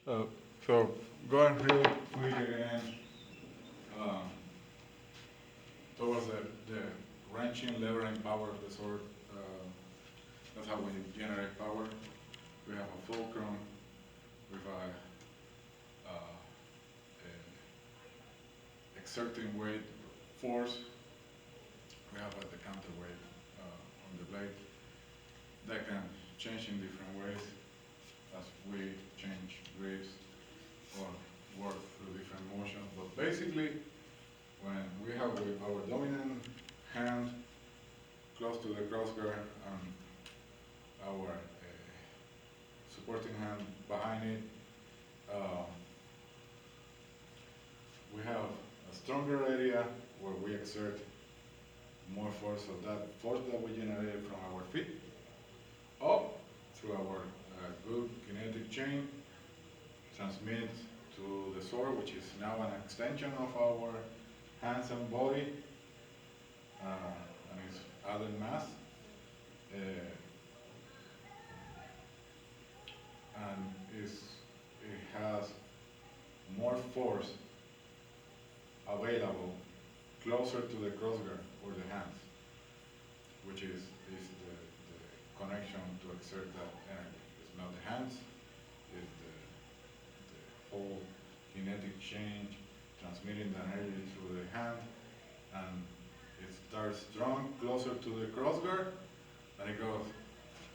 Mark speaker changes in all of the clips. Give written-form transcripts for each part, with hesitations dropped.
Speaker 1: Uh, so going real quick again towards the wrenching, levering power of the sword. That's how we generate power. We have a fulcrum with a exerting weight, force. We have the counterweight on the blade. That can change in different ways as we change grips or work through different motions. But basically, when we have our dominant hand close to the crossguard and our supporting hand behind it, we have a stronger area where we exert more force. So that force that we generated from our feet up through our good kinetic chain transmits to the sword, which is now an extension of our hands and body, and its added mass. And it has more force available closer to the crossguard or the hands, which is the connection to exert that energy. It's not the hands, it's the whole kinetic change transmitting the energy through the hand, and it starts strong closer to the crossguard, and it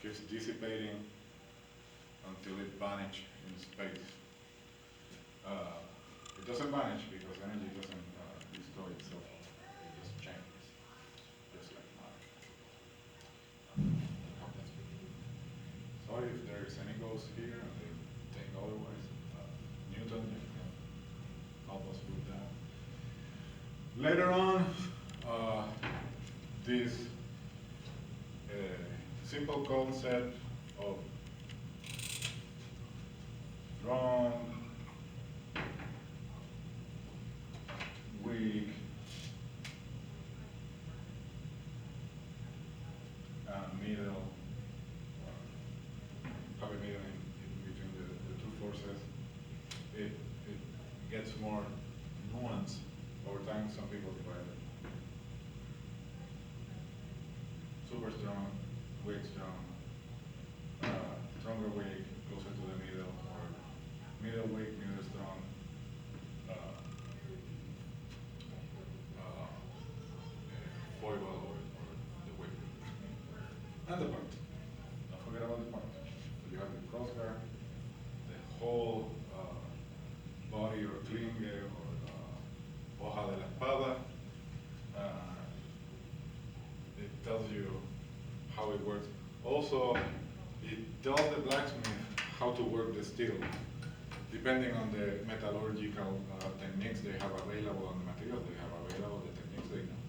Speaker 1: keeps dissipating until it vanishes in space. It doesn't vanish because energy doesn't destroy itself. It just changes, just like matter. Sorry if there's any ghosts here and they think otherwise. Newton, you can help us with that. Later on, this simple concept of strong, weak, middle, probably middle in between the two forces. It gets more nuance over time. Some people divide it. Super strong, weak strong, stronger weak, closer to the middle, or middle weak, middle strong. Foible or the whip. And the point. Don't forget about the point. So you have the crossguard, the whole body or clinge or hoja de la espada. It tells you how it works. Also, it tells the blacksmith how to work the steel, depending on the metallurgical techniques they have available, on the materials they have available, the techniques they know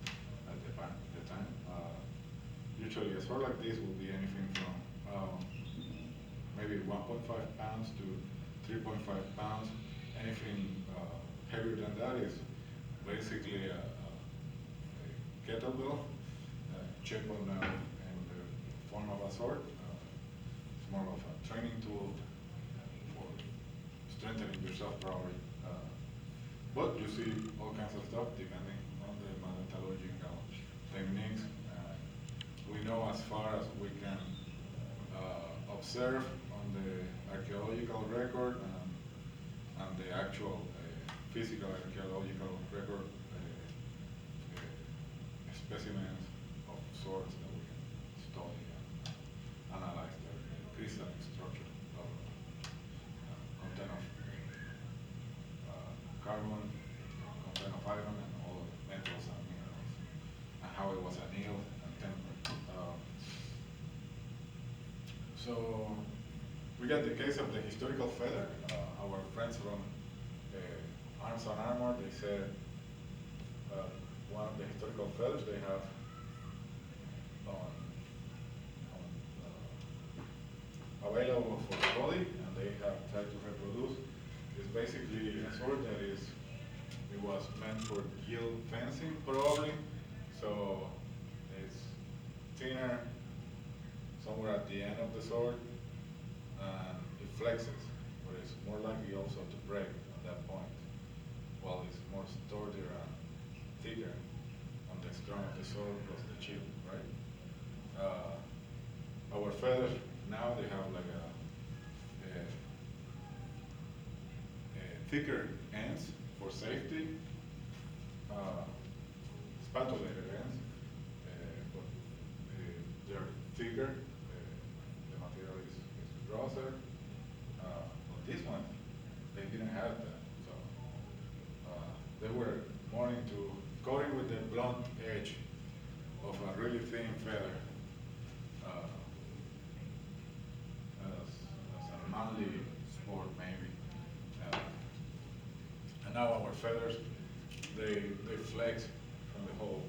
Speaker 1: at the time. Usually a sword like this will be anything from maybe 1.5 pounds to 3.5 pounds. Anything heavier than that is basically a kettlebell, chip on in the form of a sword. It's more of a training tool for strengthening yourself probably. But you see all kinds of stuff depending on the metallurgical techniques. We know as far as we can observe on the archaeological record and the actual physical archaeological record specimens of swords that we can study and analyze their crystalline structure of content of carbon, content of iron, and all metals and minerals, and how it was annealed and tempered. So we got the case of the historical feather. Our friends from Arms and Armor, they said one of the historical feathers they have available for the body, and they have tried to reproduce, is basically a sword that it was meant for guild fencing probably, so it's thinner somewhere at the end of the sword, and it flexes, but it's more likely also to break at that point, while it's more sturdier and thicker on the stern of the sword plus the chip, right? Our feathers now they have like a thicker ends for safety, spatulated ends, but they're thicker. The material is grosser. But this one, they didn't have that, so they were more into coating with the blunt edge of a really thin feather. As a manly sport, maybe. And now our feathers, they flex from the whole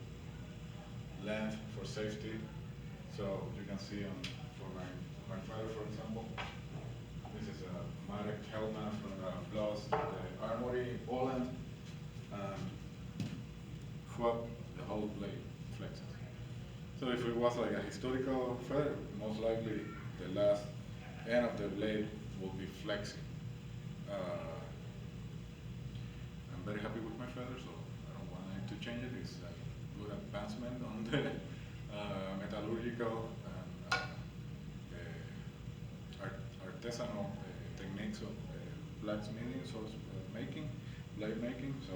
Speaker 1: length for safety. So you can see for my feather, for example, this is a Marek helmet from Bloss, the Armory in Poland, and the whole blade flexes. So if it was like a historical feather, most likely the last end of the blade will be flexing. I'm very happy with my feather, so I don't want to change it. It's a good advancement on the metallurgical and artisanal techniques of blacksmithing, so blade making. So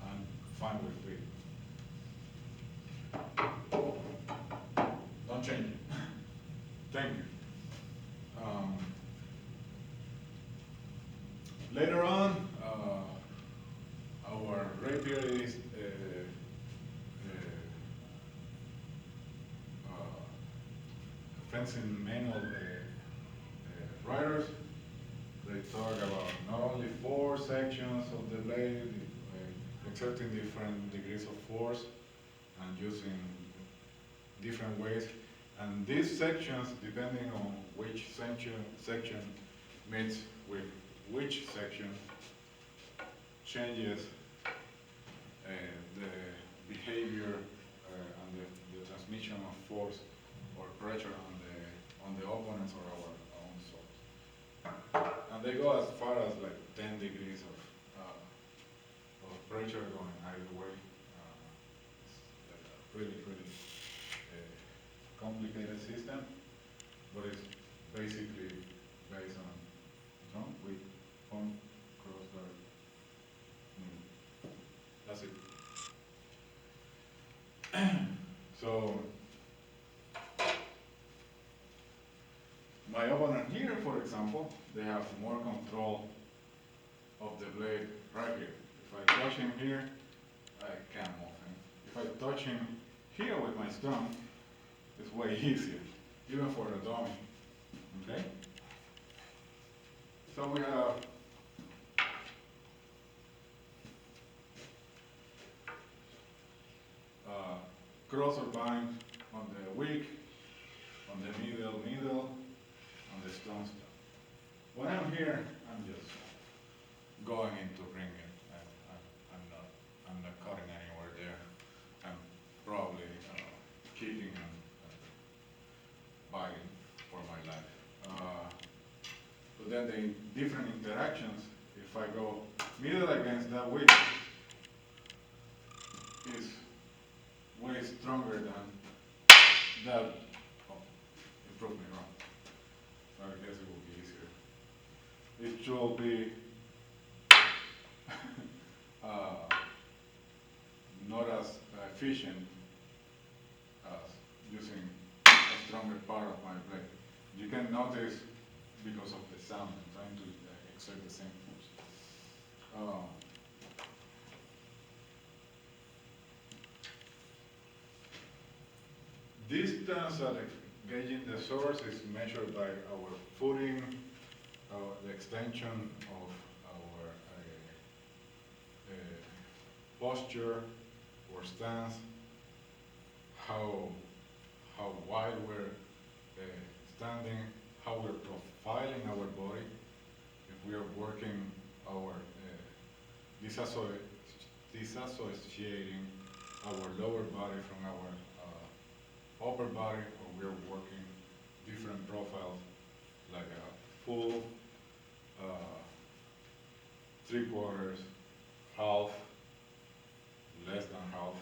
Speaker 1: I'm fine with it. Don't change it. Thank you. Later on, our rapier is fencing manual writers. They talk about not only 4 sections of the blade, exerting different degrees of force and using different ways. And these sections, depending on which section meets with which section, changes the behavior and the transmission of force or pressure on the opponents or our own swords. And they go as far as like 10 degrees of pressure going either way. It's like a really complicated system, but it's basically based on drum with point, crossbar, that's it. So my opponent here, for example, they have more control of the blade right here. If I touch him here, I can't move him. If I touch him here with my stone, it's way easier, even for a dummy. Okay? So we have cross or bind on the wick, on the middle, on the stone. When I'm here, I'm just going into ringing. I'm not cutting anywhere there. I'm probably kicking and biting for my life. But then the different interactions, if I go middle against that wick, is way stronger than that. Oh, it proved me wrong. So I guess it will be easier. It should be not as efficient as using a stronger part of my blade. You can notice because of the sound, I'm trying to exert the same force. Distance at gauging the source is measured by our footing, the extension of our posture or stance, how wide we're standing, how we're profiling our body, if we are working our disassociating our lower body from our upper body, or we're working different profiles like a full 3/4, half, less than half.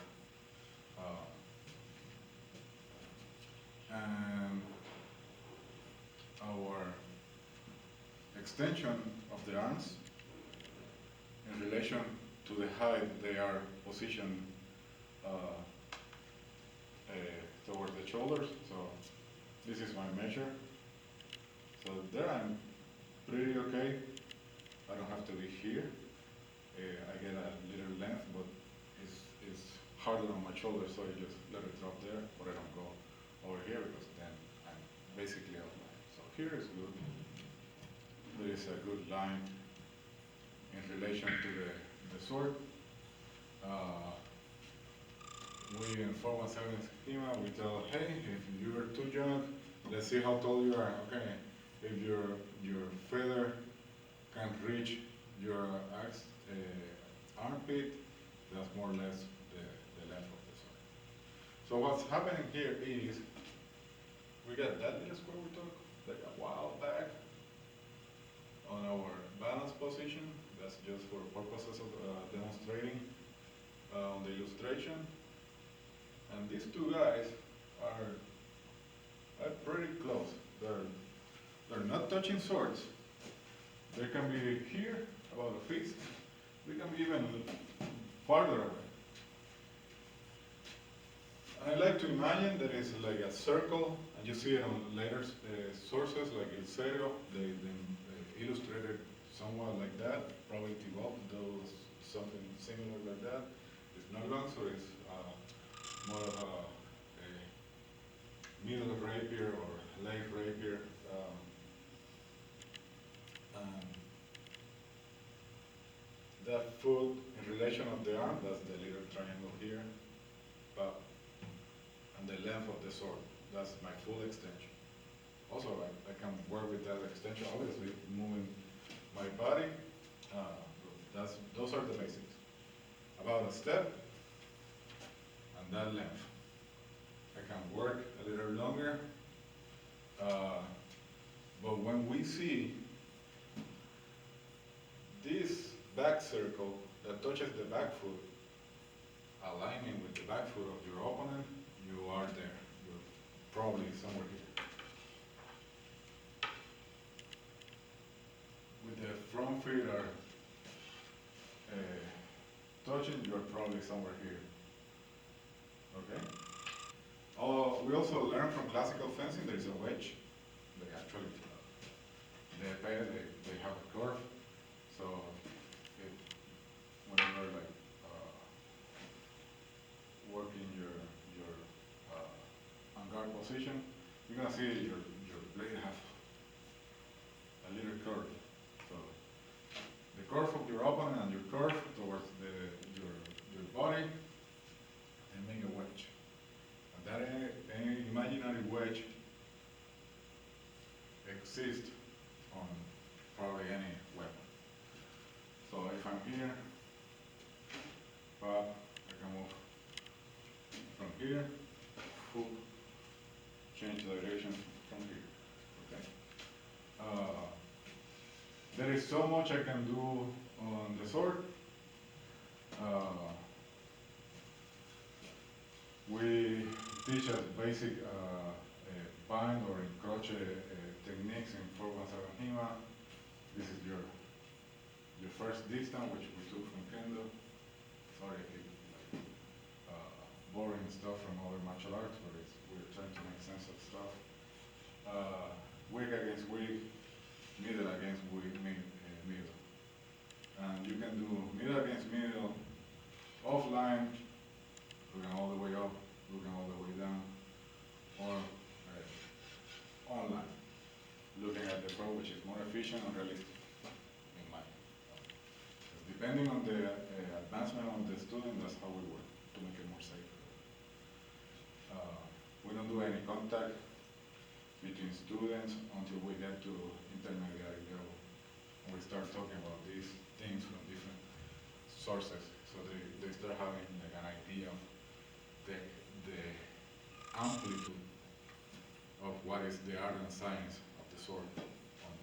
Speaker 1: And our extension of the arms in relation to the height they are positioned towards the shoulders. So this is my measure. So there I'm pretty okay. I don't have to be here. I get a little length, but it's harder on my shoulder, so I just let it drop there, but I don't go over here because then I'm basically outline. So here is good. There is a good line in relation to the sword. We in 417 HEMA, we tell, hey, if you're too young, let's see how tall you are. Okay, if your feather can reach your armpit, that's more or less the length of the sword. So what's happening here is, we got that little square we took like a while back on our balance position. That's just for purposes of demonstrating on the illustration. And these two guys are pretty close. They're not touching swords. They can be here, about a fist. They can be even farther away. I like to imagine that it's like a circle, and you see it on later sources like El Serio. They illustrated somewhat like that. Probably Tibalt does something similar like that. It's not long, so it's more of a middle rapier or late rapier. That foot in relation of the arm, that's the little triangle here, and the length of the sword, that's my full extension. Also, I can work with that extension, obviously, moving my body. Those are the basics. About a step, and that length. I can work a little longer, but when we see this back circle that touches the back foot, aligning with the back foot of your opponent, you are there. You're probably somewhere here. With the front feet are touching, you're probably somewhere here. Okay? We also learn from classical fencing there is a wedge. They actually, they have a curve. So whenever like working your on guard position, you're gonna see your blade have a little curve. So the curve of your opponent and your curve towards your body, and make a wedge. And that any imaginary wedge exists on probably any weapon. So if I'm here, I can move from here, hook, change the direction from here. Okay. There is so much I can do on the sword. We teach us basic bind or encroche techniques in 417 HEMA. This is your first distance, which we took from Kendo. Sorry if it's like, boring stuff from other martial arts, but we're trying to make sense of stuff. Wig against wig, middle against wig, middle. And you can do middle against middle, offline, looking all the way up, looking all the way down, or online, looking at the pro, which is more efficient and realistic in my opinion. Depending on the advancement of the student, that's how we work to make it more safe. We don't do any contact between students until we get to intermediate level. We start talking about these things from different sources, so they start having like an idea of the amplitude of what is the art and science of the sword on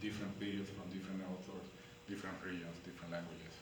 Speaker 1: different periods from different authors, different regions, different languages.